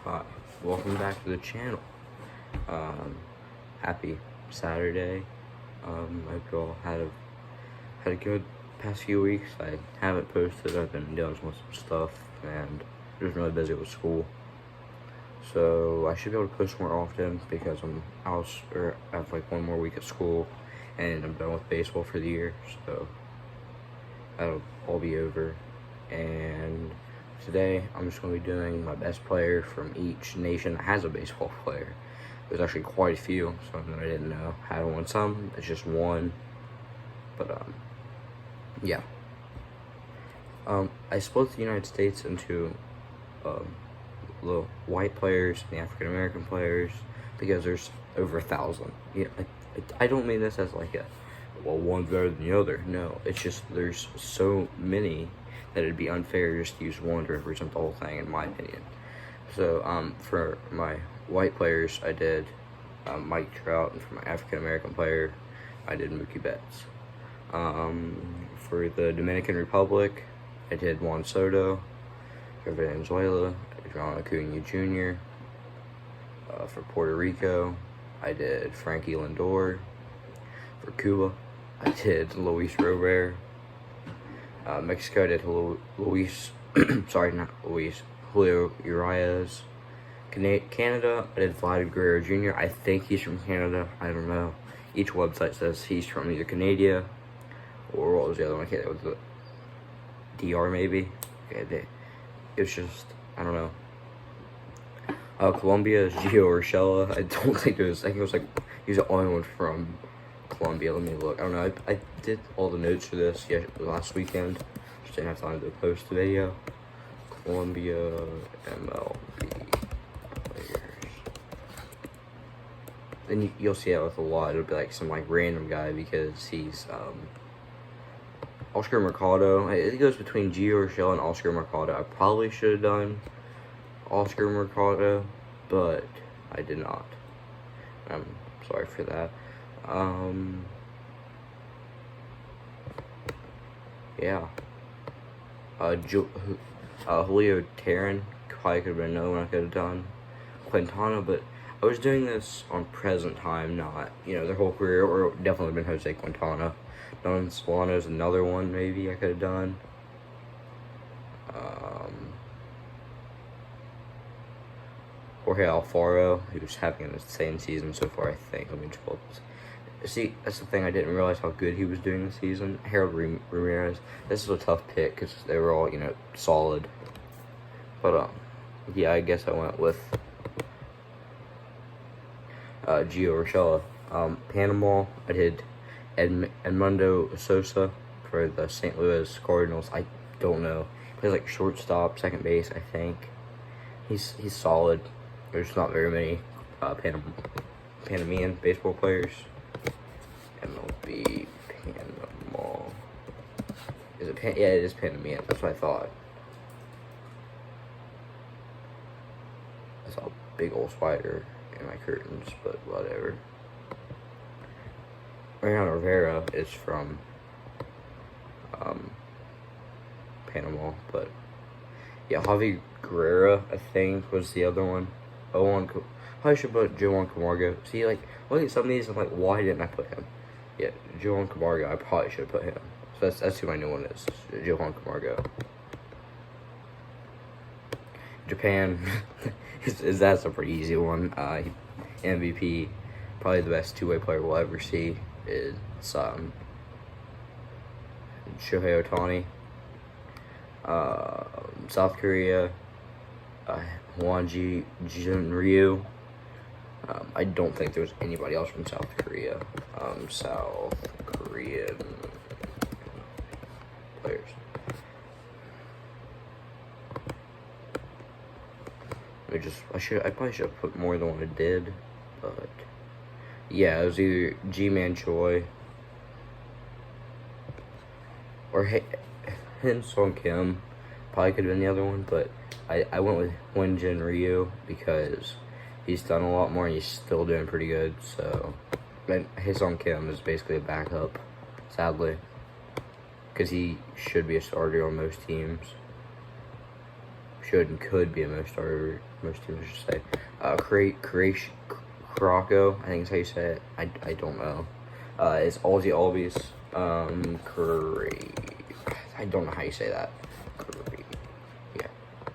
Hi, welcome back to the channel. Happy Saturday. I hope you all had a good past few weeks. I haven't posted. I've been dealing with some stuff and just really busy with school. So I should be able to post more often because I have like one more week at school and I'm done with baseball for the year. So that'll all be over. And today, I'm just going to be doing my best player from each nation that has a baseball player. There's actually quite a few, some that I didn't know. I had won some, it's just one. But, yeah. I split the United States into the white players and the African American players because there's over 1,000. Yeah, I don't mean this as like one's better than the other. No, it's just there's so many that it'd be unfair just to use one to represent the whole thing, in my opinion. So, for my white players, I did Mike Trout, and for my African American player, I did Mookie Betts. For the Dominican Republic, I did Juan Soto. For Venezuela, I did Ronald Acuna Jr. For Puerto Rico, I did Frankie Lindor. For Cuba, I did Luis Robert. Mexico, I did Julio Urias. Canada, I did Vladimir Guerrero Jr. I think he's from Canada. I don't know. Each website says he's from either Canada or what was the other one? Okay, that was the DR maybe. Okay, it's just, I don't know. Colombia is Gio Urshela. I don't think it was. I think it was like he's the only one from Colombia. Let me look. I don't know. I did all the notes for this last weekend. Just didn't have time to post the video. Colombia MLB players. Then you'll see that with a lot. It'll be like some like random guy because he's Oscar Mercado. It goes between Gio Urshela and Oscar Mercado. I probably should have done Oscar Mercado, but I did not. I'm sorry for that. Yeah. Julio Teheran probably could have been another one I could have done. Quintana, but I was doing this on present time, not, their whole career, or definitely been Jose Quintana. Don Solano's another one maybe I could have done. Jorge Alfaro, who's having an insane season so far, I think. Let me just pull up. See, that's the thing, I didn't realize how good he was doing this season. Harold Ramirez, this is a tough pick because they were all, solid. But, yeah, I guess I went with Gio Urshela. Panama, I did Edmundo Sosa for the St. Louis Cardinals. I don't know. He plays like shortstop, second base, I think. He's solid. There's not very many Panamanian baseball players. MLB Panama. Is it yeah, it is Panamanian. That's what I thought. I saw a big old spider in my curtains, but whatever. Mariano Rivera is from Panama, but yeah, Javi Guerrero, I think, was the other one. I should put Joan Camargo. See, like, look at some of these, I'm like, why didn't I put him? Yeah, Joan Camargo, I probably should have put him. So that's who my new one is, Joan Camargo. Japan, that's a pretty easy one. MVP, probably the best two-way player we'll ever see is Shohei Ohtani. South Korea, Hwang Jin-ryu. I don't think there's anybody else from South Korea. South Korean players. I probably should have put more than what I did, but yeah, it was either Ji-Man Choi or Hyun-Sung Kim. Probably could have been the other one, but I went with Hwang Jin-ryu because he's done a lot more and he's still doing pretty good. So, Hyun-Sung Kim is basically a backup, sadly, because he should be a starter on most teams. should and could be a most starter. Most teams should say. Croco, I think is how you say it. I don't know. It's Aussie Albies. I don't know how you say that. Yeah.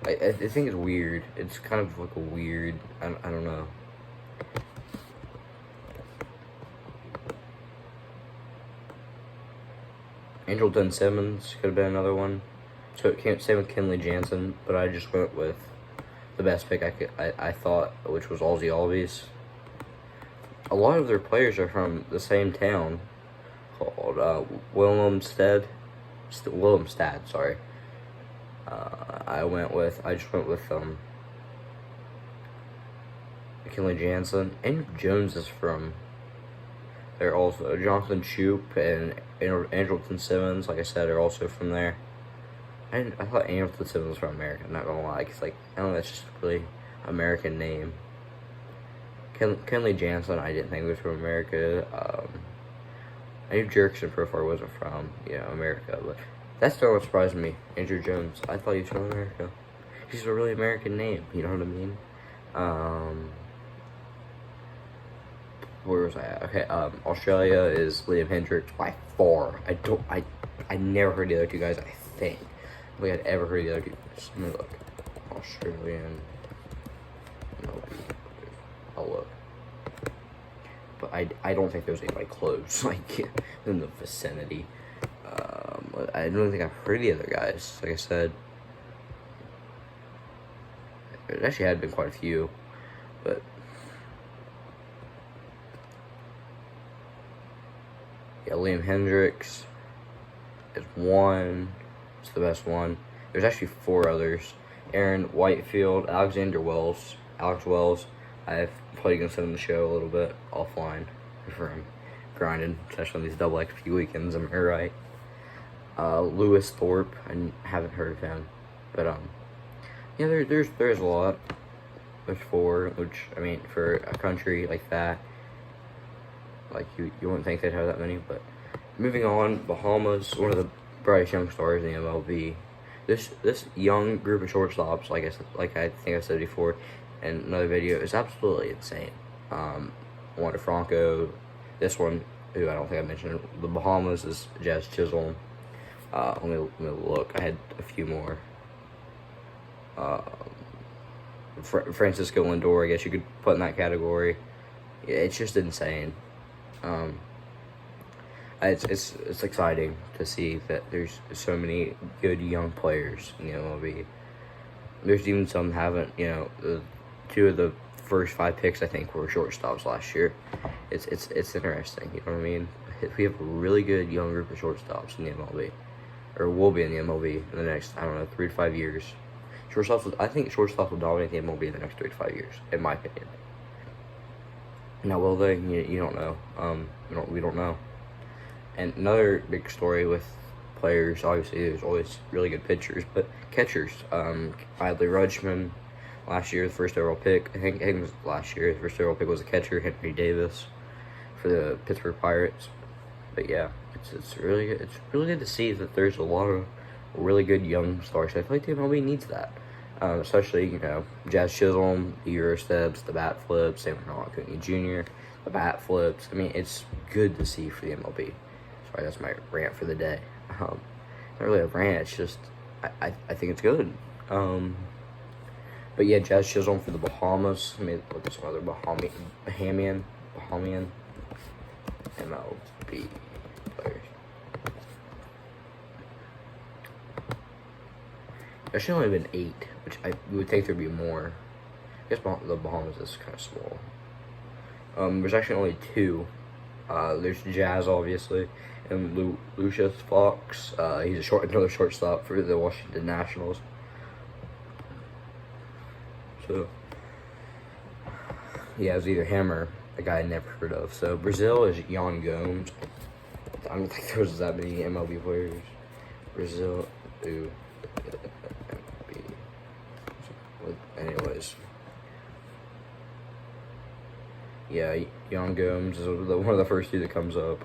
I think it's weird. It's kind of like a weird. I don't know. Andrelton Simmons could have been another one. So it can't say with Kenley Jansen, but I just went with the best pick I thought, which was Aussie Albies. A lot of their players are from the same town called Willemstad. Sorry. I just went with Kenley Jansen. Andrew Jones is from. They're also Jonathan Shoop and Andrelton Simmons, like I said, are also from there. I thought Andrelton Simmons was from America. I'm not gonna lie, cause like I don't know, that's just a really American name. Kenley Jansen, I didn't think was from America. I knew Jerkson so far wasn't from America, but that still surprised me. Andrew Jones, I thought he was from America. He's a really American name. You know what I mean? Where was I at? Okay, Australia is Liam Hendriks by far. I never heard the other two guys, I think. I don't think I'd ever heard the other two guys. Let me look. Australian. I'll look. But I don't think there's anybody close, like, in the vicinity. I don't think I've heard the other guys, like I said. There actually had been quite a few, but yeah, Liam Hendriks is one. It's the best one. There's actually 4 others. Aaron Whitefield, Alex Wells. I've played against him in the show a little bit offline from grinding, especially on these double XP weekends. Am I right? Lewis Thorpe. I haven't heard of him, but yeah, there's a lot. There's 4, which I mean, for a country like that, like you wouldn't think they'd have that many. But moving on, Bahamas, one of the brightest young stars in the MLB. This young group of shortstops, like I think I said before in another video, is absolutely insane. Wander Franco, this one, who I don't think I mentioned, the Bahamas is Jazz Chisholm. Let me look. I had a few more. Francisco Lindor, I guess you could put in that category. Yeah, it's just insane. It's exciting to see that there's so many good young players in the MLB. There's even some haven't, 2 of the first 5 picks I think were shortstops last year. It's interesting, you know what I mean? We have a really good young group of shortstops in the MLB, or will be in the MLB in the next 3 to 5 years. I think shortstops will dominate the MLB in the next 3 to 5 years, in my opinion. Now, will they? You don't know. We don't know. And another big story with players, obviously, there's always really good pitchers, but catchers. Adley Rutschman, last year, the first overall pick. I think it was last year. The first overall pick was a catcher, Henry Davis, for the Pittsburgh Pirates. But yeah, it's really good. It's really good to see that there's a lot of really good young stars. I feel like the MLB needs that. Especially, Jazz Chisholm, the Euro steps, the bat flips, Sam Ronald Acuna Jr., the bat flips. I mean, it's good to see for the MLB. Sorry, that's my rant for the day. Not really a rant, it's just, I think it's good. But yeah, Jazz Chisholm for the Bahamas. Let me look at some other Bahamian MLB players. There's only been 8, which I would think there'd be more. I guess the Bahamas is kind of small. There's actually only 2. There's Jazz, obviously, and Lucius Fox. He's another shortstop for the Washington Nationals. So, yeah, it was either him or a guy I never heard of. So, Brazil is Yan Gomes. I don't think there was that many MLB players. Brazil, MLB. Anyways. Yeah, Yan Gomes is one of the first 2 that comes up.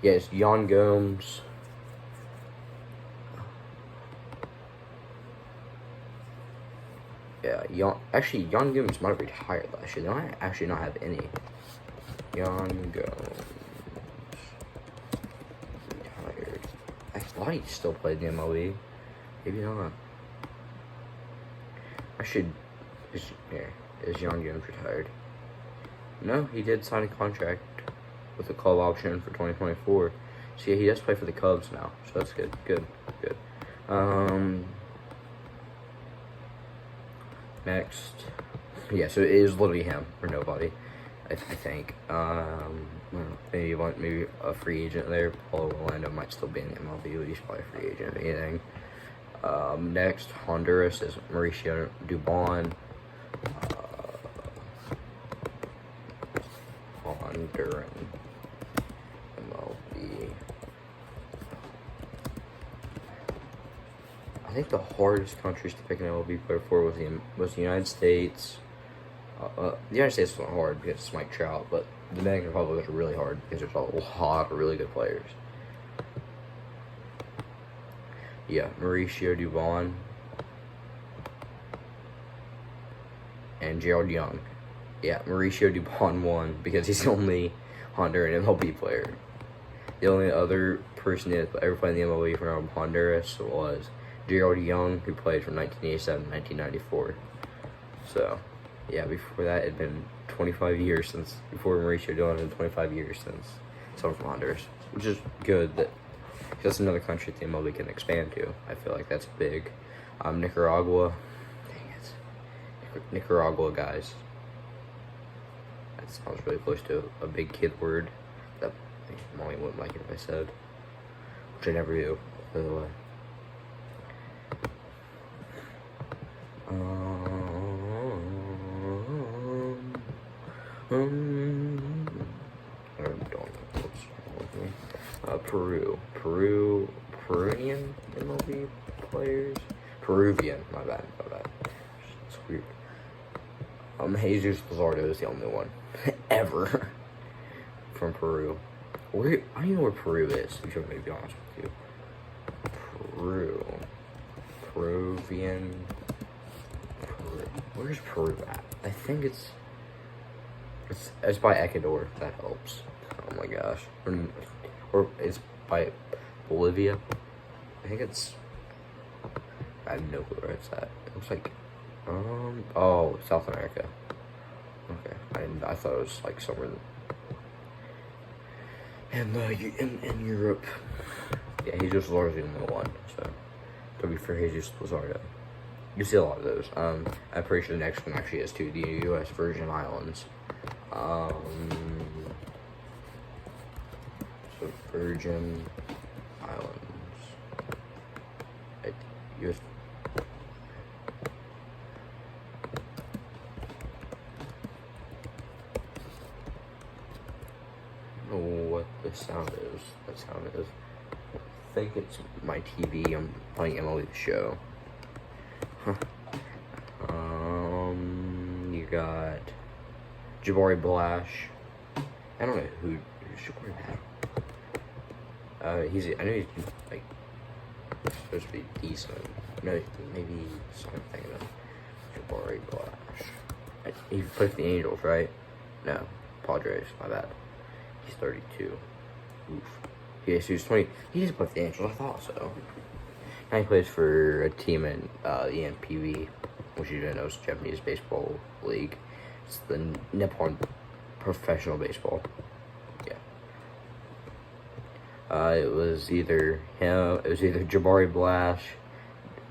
Yeah, it's Yan Gomes. Actually, Young Goons might have retired last year. They might actually not have any. Young Goons retired. I thought he still played in the MLB. Maybe not. Is Young Goons retired? No, he did sign a contract with a club option for 2024. So yeah, he does play for the Cubs now. So that's good. Good. Next. Yeah, so it is literally him or nobody, I think. Maybe a free agent there. Paulo Orlando might still be in the MLB, but he's probably a free agent if anything. Next, Honduras is Mauricio Dubon. Honduran MLB. I think the hardest countries to pick an MLB player for was the United States. The United States wasn't hard because it's Mike Trout, but the Dominican Republic was really hard because there's a lot of really good players. Yeah, Mauricio Dubon and Gerald Young. Yeah, Mauricio Dubon won because he's the only Honduran MLB player. The only other person that ever played in the MLB from Honduras was Gerald Young, who played from 1987 to 1994. So, yeah, before that, it had been 25 years since, before Mauricio Dubon, it had been 25 years since someone from Honduras, which is good that that's another country that the MLB can expand to. I feel like that's big. Nicaragua. Dang it. Nicaragua, guys. That sounds really close to a big kid word that Molly wouldn't like it if I said. Which I never do, by the way. Peruvian MLB players? Peruvian, my bad. It's weird. Jesus Luzardo is the only one ever from Peru. I don't even know where Peru is, if I'm going to be honest with you. Peruvian. Where's Peru at? I think it's by Ecuador, if that helps. Oh my gosh. Or it's by Bolivia. I think it's, I have no clue where it's at. It looks like, oh, South America. Okay, I thought it was like somewhere in Europe. Yeah, Jesus Luzardo is the only one, so to be fair, Jesus Luzardo. You see a lot of those. I'm pretty sure the next one actually is too, the U.S. Virgin Islands. So Virgin Islands. U.S. I don't know what the sound is. That sound is. I think it's my TV. I'm playing MLB The Show. You got Jabari Blash. I don't know who's Jabari Blash. I know he's like supposed to be decent. No, maybe something of Jabari Blash. He played for the Angels, right? No, Padres. My bad. He's 32. Oof. Yeah, so he's 20. He just played for the Angels. I thought so. Now he plays for a team in the NPB, which you don't know is Japanese Baseball League. It's the Nippon Professional Baseball. Yeah. It was either him. It was either Jabari Blash,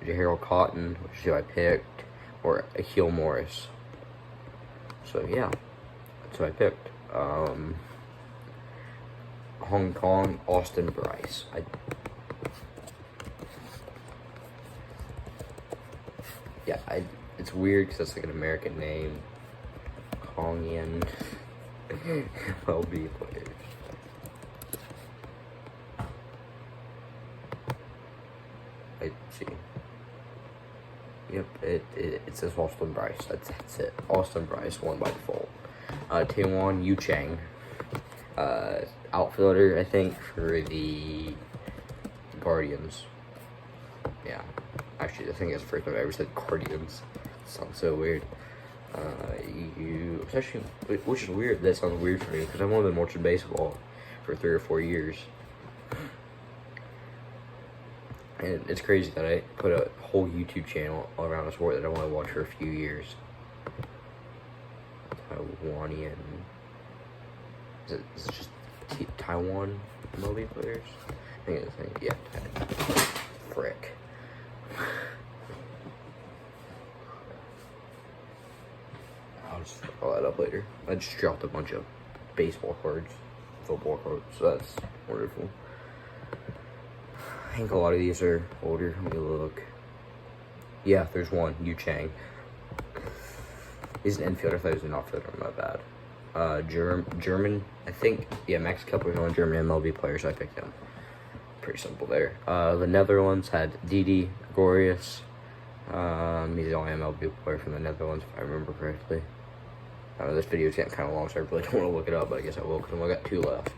Harold Cotton, which is who I picked, or Akil Morris. So yeah, that's who I picked. Hong Kong, Austin Bryce. It's weird because it's like an American name. Kongian MLB players. I see. Yep, it says Austin Bryce. That's it. Austin Bryce won by default. Taewon Yuchang, outfielder, I think, for the Guardians. Yeah. Actually, I think it's the first time I've ever said Guardians. Sounds so weird. Especially, which is weird. That sounds weird for me because I've only been watching baseball for 3 or 4 years, and it's crazy that I put a whole YouTube channel around a sport that I want to watch for a few years. Taiwanian. Is it just Taiwan MLB players? I think it's, yeah. Frick. I'll just follow that up later. I just dropped a bunch of baseball cards, football cards, so that's wonderful. I think a lot of these are older. Let me look. Yeah, there's one, Yu Chang. He's an infielder. I thought he was an outfielder. My bad. German. I think, yeah, Max Kepler's only German MLB player, so I picked him. Pretty simple there. The Netherlands had Didi Gregorius. He's the only MLB player from the Netherlands, if I remember correctly. This video is getting kind of long, so I really don't want to look it up, but I guess I will, because I've only got 2 left.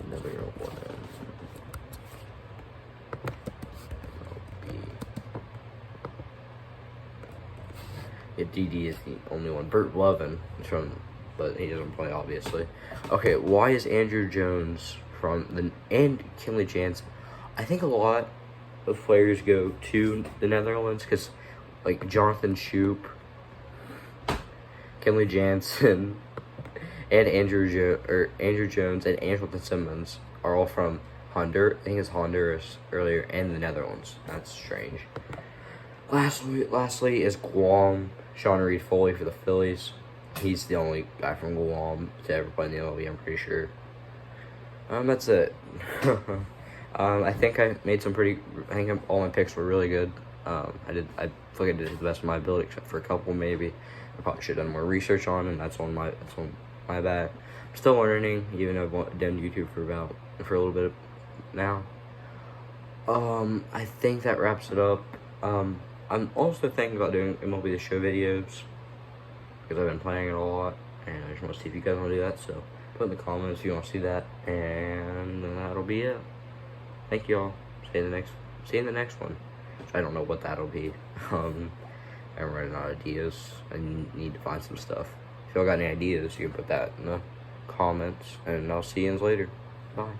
Another one. Yeah, DD is the only one. Bert Levin is from, but he doesn't play, obviously. Okay, why is Andrew Jones and Kenley Jansen? I think a lot of players go to the Netherlands because, like, Jonathan Schoop, Kenley Jansen, and Andrew Jones and Antoine Simmons are all from Honduras. I think it's Honduras earlier, and the Netherlands. That's strange. Lastly is Guam. Sean Reed Foley for the Phillies. He's the only guy from Guam to ever play in the MLB, I'm pretty sure. That's it. I think I made some I think all my picks were really good. I feel like I did the best of my ability, except for a couple maybe. I probably should have done more research on, and that's on my bad. I'm still learning, even though I've done YouTube for a little bit now. I think that wraps it up. I'm also thinking about doing MLB The Show videos, because I've been playing it a lot, and I just want to see if you guys want to do that, so put in the comments if you want to see that, and that'll be it. Thank y'all. See you in the next one. I don't know what that'll be. I'm running out of ideas. I need to find some stuff. If y'all got any ideas, you can put that in the comments, and I'll see you later. Bye.